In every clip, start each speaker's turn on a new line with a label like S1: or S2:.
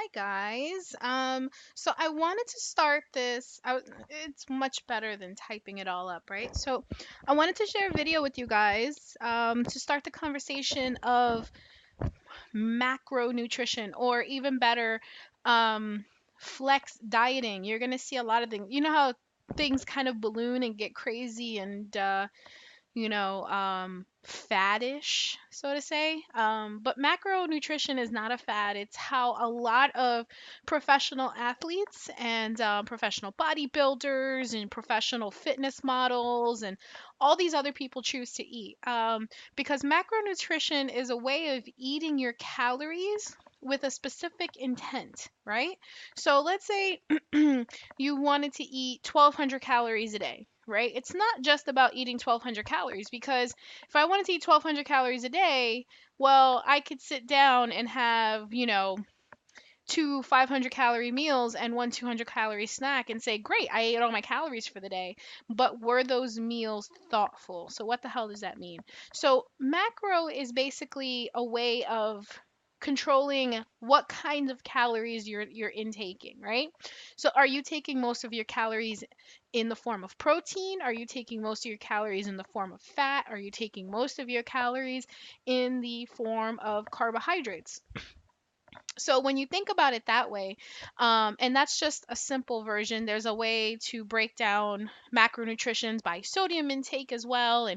S1: Hi guys. So I wanted to start this. It's much better than typing it all up, right? So I wanted to share a video with you guys to start the conversation of macronutrition, or even better, um, flex dieting. You're gonna see a lot of things. You know how things kind of balloon and get crazy and faddish, so to say. But macronutrition is not a fad. It's how a lot of professional athletes and professional bodybuilders and professional fitness models and all these other people choose to eat. Because macronutrition is a way of eating your calories with a specific intent, right? So let's say you wanted to eat 1,200 calories a day, right? It's not just about eating 1,200 calories, because if I wanted to eat 1,200 calories a day, well, I could sit down and have, two 500 calorie meals and one 200 calorie snack and say, great, I ate all my calories for the day. But were those meals thoughtful? So, what the hell does that mean? So, macro is basically a way of controlling what kinds of calories you're intaking, right? So are you taking most of your calories in the form of protein? Are you taking most of your calories in the form of fat? Are you taking most of your calories in the form of carbohydrates? So when you think about it that way, and that's just a simple version, there's a way to break down macronutrients by sodium intake as well,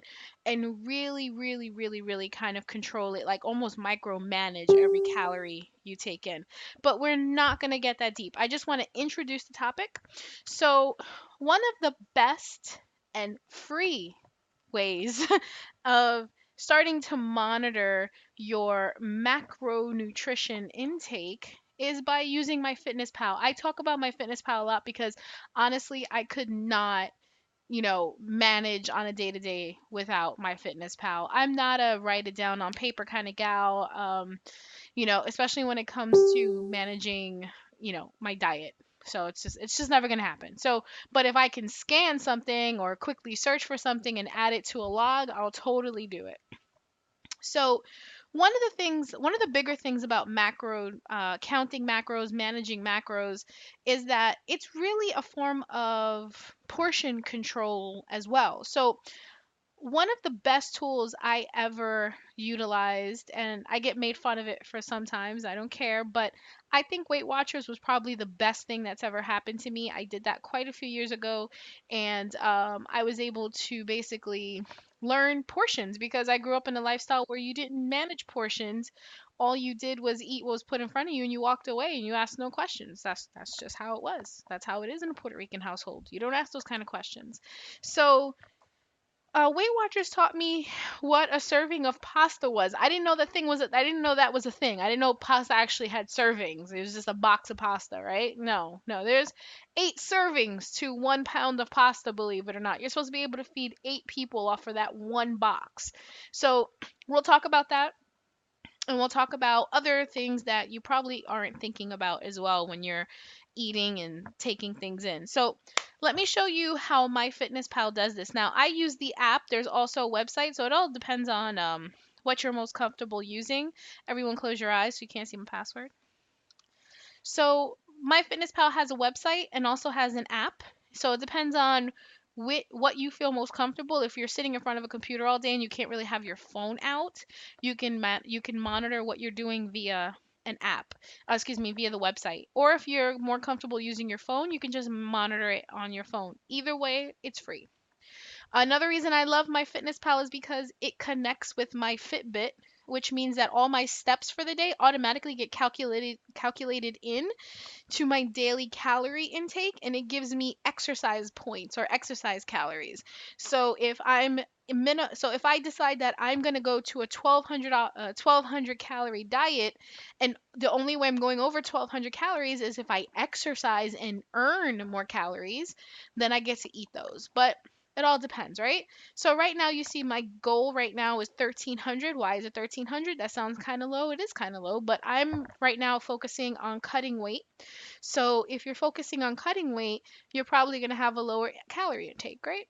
S1: and really, really, really, really kind of control it, like almost micromanage every calorie you take in. But we're not going to get that deep. I just want to introduce the topic. So one of the best and free ways of starting to monitor your macronutrition intake is by using myfitnesspal. I talk about myfitnesspal a lot because honestly, I could not, manage on a day to day without myfitnesspal. I'm not a write it down on paper kind of gal, especially when it comes to managing, my diet. So it's just never going to happen. So, but if I can scan something or quickly search for something and add it to a log, I'll totally do it. So, one of the bigger things about counting macros, managing macros, is that it's really a form of portion control as well. So, one of the best tools I ever utilized, and I get made fun of it for sometimes, I don't care, but I think Weight Watchers was probably the best thing that's ever happened to me. I did that quite a few years ago, and I was able to basically learn portions because I grew up in a lifestyle where you didn't manage portions. All you did was eat what was put in front of you, and you walked away and you asked no questions. That's just how it was. That's how it is in a Puerto Rican household. You don't ask those kind of questions. So Weight Watchers taught me what a serving of pasta was. I didn't know I didn't know that was a thing. I didn't know pasta actually had servings. It was just a box of pasta, right? No, no. There's 8 servings to 1 pound of pasta, believe it or not. You're supposed to be able to feed 8 people off of that one box. So we'll talk about that, and we'll talk about other things that you probably aren't thinking about as well when you're eating and taking things in. So, let me show you how MyFitnessPal does this. Now, I use the app. There's also a website, so it all depends on what you're most comfortable using. Everyone, close your eyes so you can't see my password. So, MyFitnessPal has a website and also has an app. So, it depends on what you feel most comfortable. If you're sitting in front of a computer all day and you can't really have your phone out, you can monitor what you're doing via an app. Excuse me, via the website. Or if you're more comfortable using your phone, you can just monitor it on your phone. Either way, it's free. Another reason I love MyFitnessPal is because it connects with my Fitbit, which means that all my steps for the day automatically get calculated in to my daily calorie intake, and it gives me exercise points or exercise calories. So if I decide that I'm going to go to a 1200 calorie diet, and the only way I'm going over 1200 calories is if I exercise and earn more calories, then I get to eat those. But it all depends, right? So right now you see my goal right now is 1300. Why is it 1300? That sounds kind of low. It is kind of low, but I'm right now focusing on cutting weight. So if you're focusing on cutting weight, you're probably going to have a lower calorie intake, right?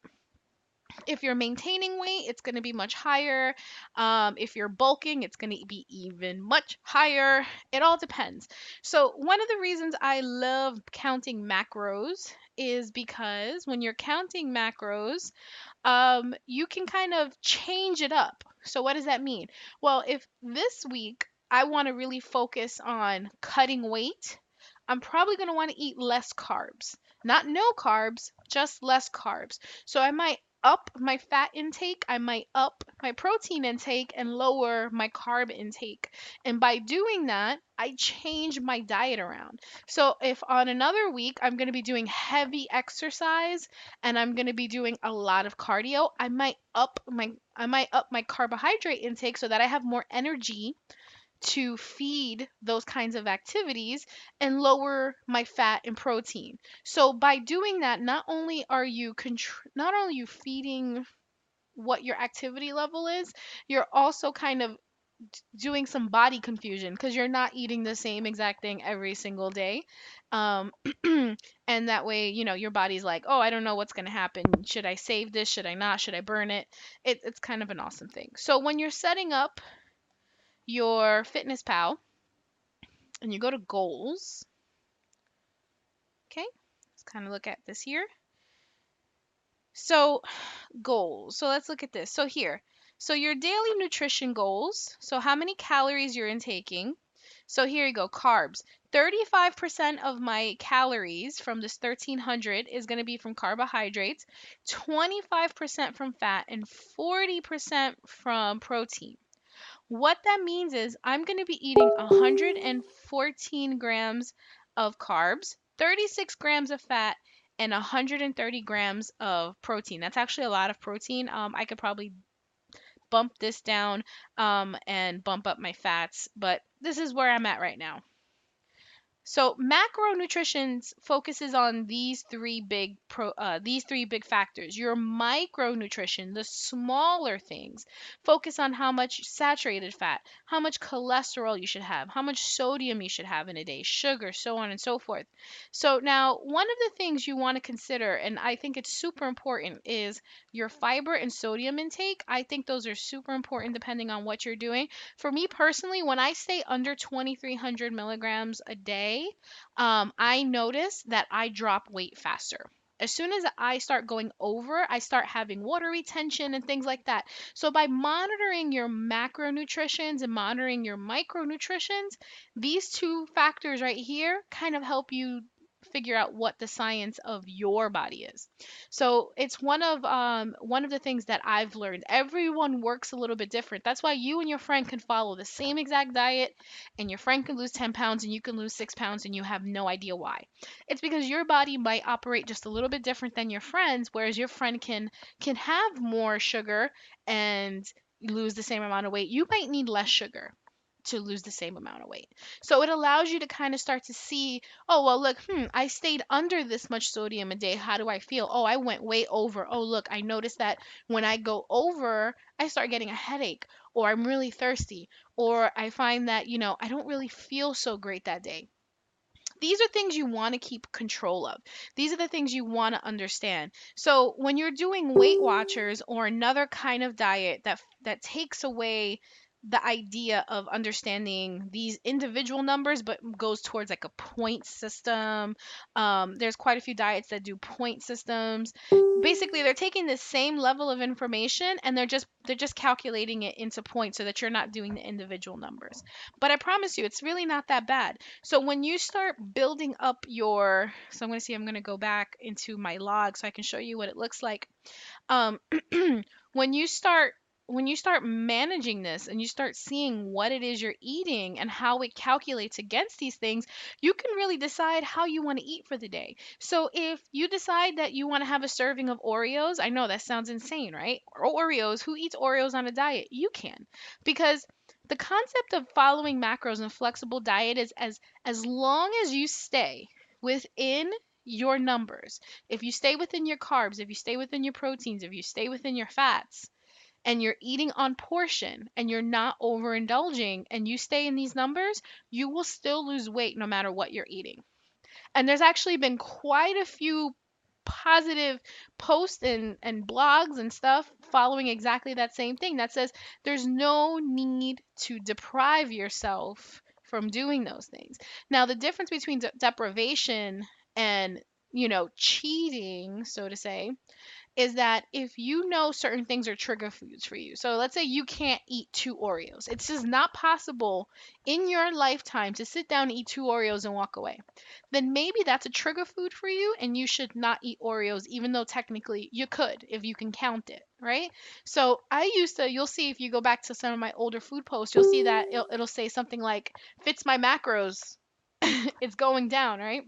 S1: If you're maintaining weight, it's going to be much higher. If you're bulking, it's going to be even much higher. It all depends. So, one of the reasons I love counting macros is because when you're counting macros, you can kind of change it up. So, what does that mean? Well, if this week I want to really focus on cutting weight, I'm probably going to want to eat less carbs. Not no carbs, just less carbs. So, I might up my fat intake, I might up my protein intake, and lower my carb intake. And by doing that, I change my diet around. So, if on another week I'm going to be doing heavy exercise, and I'm going to be doing a lot of cardio, I might up my carbohydrate intake so that I have more energy to feed those kinds of activities and lower my fat and protein. So by doing that, not only are you feeding what your activity level is, you're also kind of doing some body confusion because you're not eating the same exact thing every single day. Um, and that way, your body's like, oh, I don't know what's going to happen. Should I save this? Should I not? Should I burn it? It's kind of an awesome thing. So when you're setting up your fitness pal and you go to goals, okay, let's kind of look at this here. So goals. So let's look at this. So here, so your daily nutrition goals. So how many calories you're intaking. So here you go, carbs. 35% of my calories from this 1300 is going to be from carbohydrates, 25% from fat, and 40% from protein. What that means is I'm going to be eating 114 grams of carbs, 36 grams of fat, and 130 grams of protein. That's actually a lot of protein. I could probably bump this down and bump up my fats, but this is where I'm at right now. So macronutrition focuses on these three big factors. Your micronutrition, the smaller things, focus on how much saturated fat, how much cholesterol you should have, how much sodium you should have in a day, sugar, so on and so forth. So now one of the things you want to consider, and I think it's super important, is your fiber and sodium intake. I think those are super important depending on what you're doing. For me personally, when I stay under 2,300 milligrams a day, I notice that I drop weight faster. As soon as I start going over, I start having water retention and things like that. So by monitoring your macronutrients and monitoring your micronutrients, these two factors right here kind of help you figure out what the science of your body is. So it's one of the things that I've learned. Everyone works a little bit different. That's why you and your friend can follow the same exact diet, and your friend can lose 10 pounds and you can lose 6 pounds, and you have no idea why. It's because your body might operate just a little bit different than your friend's, whereas your friend can have more sugar and lose the same amount of weight. You might need less sugar to lose the same amount of weight. So it allows you to kind of start to see, oh, well, look, I stayed under this much sodium a day. How do I feel? Oh, I went way over. Oh, look, I noticed that when I go over, I start getting a headache, or I'm really thirsty, or I find that, I don't really feel so great that day. These are things you want to keep control of. These are the things you want to understand. So when you're doing Weight Watchers or another kind of diet that takes away the idea of understanding these individual numbers but goes towards like a point system, there's quite a few diets that do point systems. Basically, they're taking the same level of information and they're just calculating it into points so that you're not doing the individual numbers. But I promise you, it's really not that bad. So when you start building up so I'm going to go back into my log so I can show you what it looks like. Um, when you start when you start managing this and you start seeing what it is you're eating and how it calculates against these things, you can really decide how you want to eat for the day. So if you decide that you want to have a serving of Oreos, I know that sounds insane, right? Or Oreos, who eats Oreos on a diet? You can. Because the concept of following macros and flexible diet is as long as you stay within your numbers. If you stay within your carbs, if you stay within your proteins, if you stay within your fats, and you're eating on portion and you're not overindulging and you stay in these numbers, you will still lose weight no matter what you're eating. And there's actually been quite a few positive posts and blogs and stuff following exactly that same thing that says there's no need to deprive yourself from doing those things. Now, the difference between deprivation and, cheating, so to say, is that if you know certain things are trigger foods for you. So let's say you can't eat two Oreos. It's just not possible in your lifetime to sit down and eat two Oreos and walk away. Then maybe that's a trigger food for you and you should not eat Oreos, even though technically you could if you can count it, right? So I used to, you'll see if you go back to some of my older food posts, you'll see that it'll say something like, fits my macros, it's going down, right?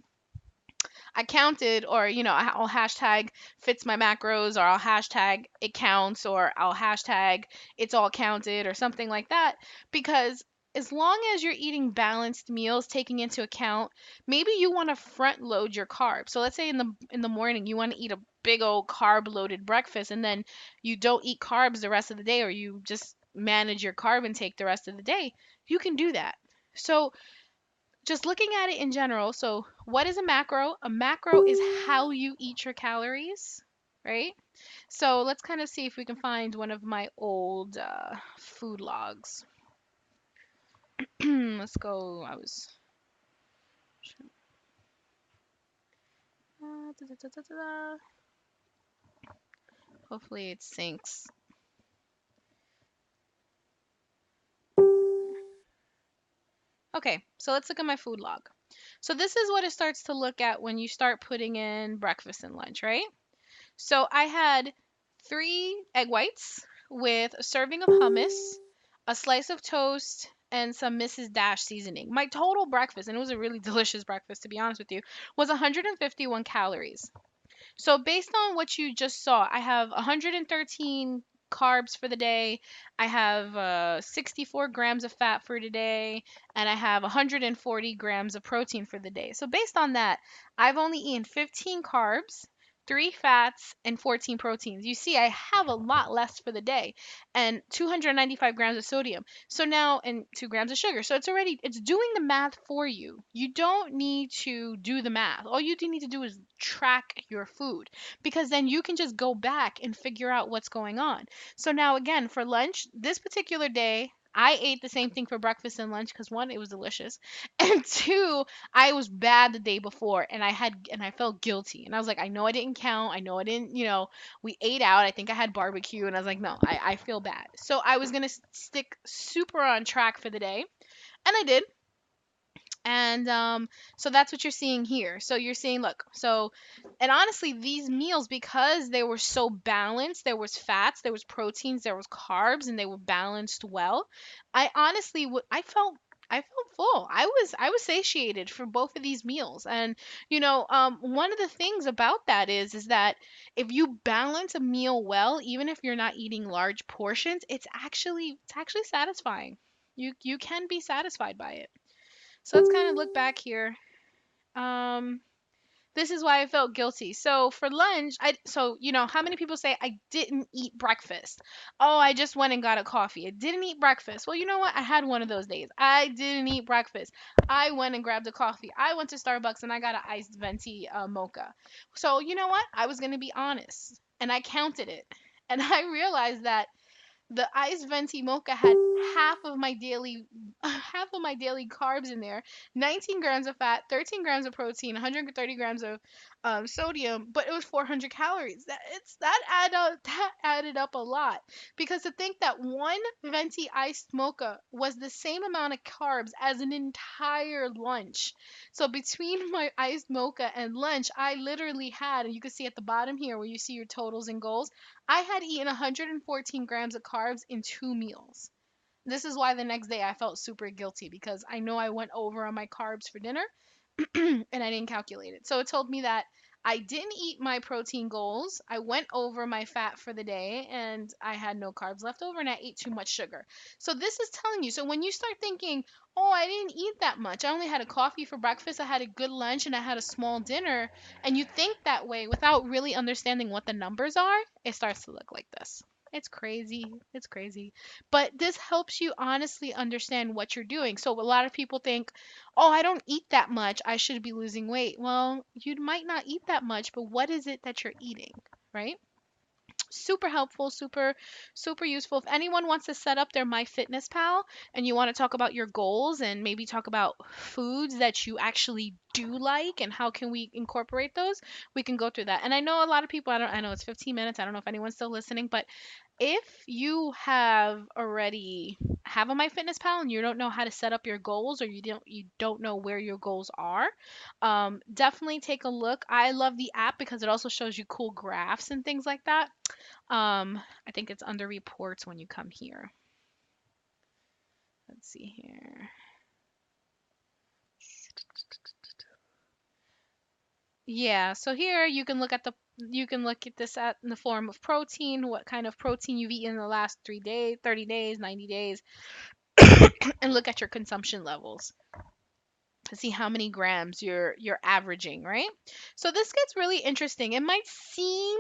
S1: I counted, or I'll hashtag fits my macros, or I'll hashtag it counts, or I'll hashtag it's all counted, or something like that. Because as long as you're eating balanced meals, taking into account, maybe you want to front load your carbs. So let's say in the morning you want to eat a big old carb loaded breakfast, and then you don't eat carbs the rest of the day, or you just manage your carb intake the rest of the day. You can do that. So just looking at it in general, so what is a macro? A macro is how you eat your calories, right? So let's kind of see if we can find one of my old food logs. Let's go. Da, da, da, da. Hopefully it syncs. Okay, so let's look at my food log. So this is what it starts to look at when you start putting in breakfast and lunch, right? So I had 3 egg whites with a serving of hummus, a slice of toast, and some Mrs. Dash seasoning. My total breakfast, and it was a really delicious breakfast to be honest with you, was 151 calories. So based on what you just saw, I have 113 carbs for the day. I have 64 grams of fat for today, and I have 140 grams of protein for the day. So based on that, I've only eaten 15 carbs, 3 fats, and 14 proteins. You see, I have a lot less for the day, and 295 grams of sodium. So now, and 2 grams of sugar. So it's doing the math for you. You don't need to do the math. All you do need to do is track your food, because then you can just go back and figure out what's going on. So now, again, for lunch, this particular day, I ate the same thing for breakfast and lunch because one, it was delicious, and two, I was bad the day before, and I felt guilty, and I was like, I know I didn't count, I know I didn't, we ate out. I think I had barbecue, and I was like, no, I feel bad. So I was gonna stick super on track for the day, and I did. And so that's what you're seeing here. So you're seeing, look, so, and honestly, these meals, because they were so balanced, there was fats, there was proteins, there was carbs, and they were balanced well. I honestly I felt full. I was satiated for both of these meals. And one of the things about that is that if you balance a meal well, even if you're not eating large portions, it's actually satisfying. You can be satisfied by it. So let's kind of look back here. Um, this is why I felt guilty. So for lunch, how many people say I didn't eat breakfast? Oh, I just went and got a coffee. I didn't eat breakfast. Well, you know what? I had one of those days. I didn't eat breakfast. I went and grabbed a coffee. I went to Starbucks and I got an iced venti mocha. So you know what? I was gonna be honest, and I counted it, and I realized that the iced venti mocha had half of my daily half of my daily carbs in there, 19 grams of fat, 13 grams of protein, 130 grams of sodium, but it was 400 calories. That added up a lot, because to think that one venti iced mocha was the same amount of carbs as an entire lunch. So between my iced mocha and lunch, I literally had, and you can see at the bottom here where you see your totals and goals, I had eaten 114 grams of carbs in 2 meals. This is why the next day I felt super guilty, because I know I went over on my carbs for dinner and I didn't calculate it. So it told me that I didn't eat my protein goals. I went over my fat for the day and I had no carbs left over and I ate too much sugar. So this is telling you. So when you start thinking, oh, I didn't eat that much, I only had a coffee for breakfast, I had a good lunch, and I had a small dinner, and you think that way without really understanding what the numbers are, it starts to look like this. It's crazy. It's crazy. But this helps you honestly understand what you're doing. So a lot of people think, "Oh, I don't eat that much. I should be losing weight." Well, you might not eat that much, but what is it that you're eating, right? Super helpful, super useful. If anyone wants to set up their myfitnesspal and you want to talk about your goals and maybe talk about foods that you actually do like and how can we incorporate those, we can go through that. And I know a lot of people, I know it's 15 minutes. I don't know if anyone's still listening, but if you have already have a MyFitnessPal and you don't know how to set up your goals or you don't know where your goals are, definitely take a look. I love the app because it also shows you cool graphs and things like that. I think it's under reports when you come here. Let's see here. Yeah, so here you can look at this at in the form of protein, what kind of protein you've eaten in the last 3 days, 30 days, 90 days, and look at your consumption levels to see how many grams you're averaging, right? So this gets really interesting. It might seem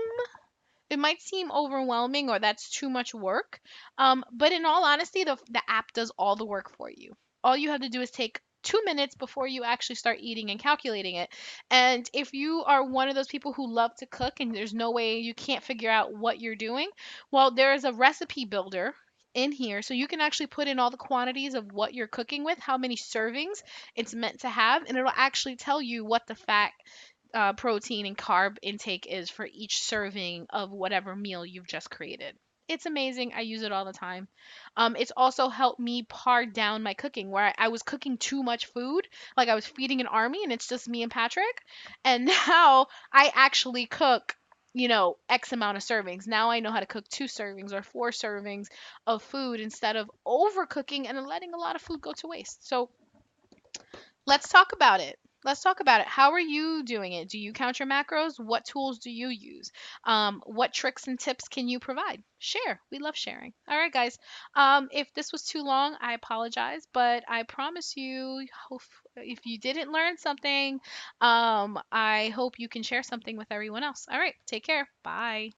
S1: overwhelming or that's too much work. But in all honesty, the app does all the work for you. All you have to do is take 2 minutes before you actually start eating and calculating it. And if you are one of those people who love to cook and there's no way you can't figure out what you're doing, well, there is a recipe builder in here so you can actually put in all the quantities of what you're cooking with, how many servings it's meant to have, and it'll actually tell you what the fat protein and carb intake is for each serving of whatever meal you've just created. It's amazing. I use it all the time. It's also helped me par down my cooking where I was cooking too much food, like I was feeding an army and it's just me and Patrick. And now I actually cook, X amount of servings. Now I know how to cook 2 servings or 4 servings of food instead of overcooking and letting a lot of food go to waste. So let's talk about it. Let's talk about it. How are you doing it? Do you count your macros? What tools do you use? What tricks and tips can you provide? Share. We love sharing. All right, guys. If this was too long, I apologize, but I promise you, if you didn't learn something, I hope you can share something with everyone else. All right. Take care. Bye.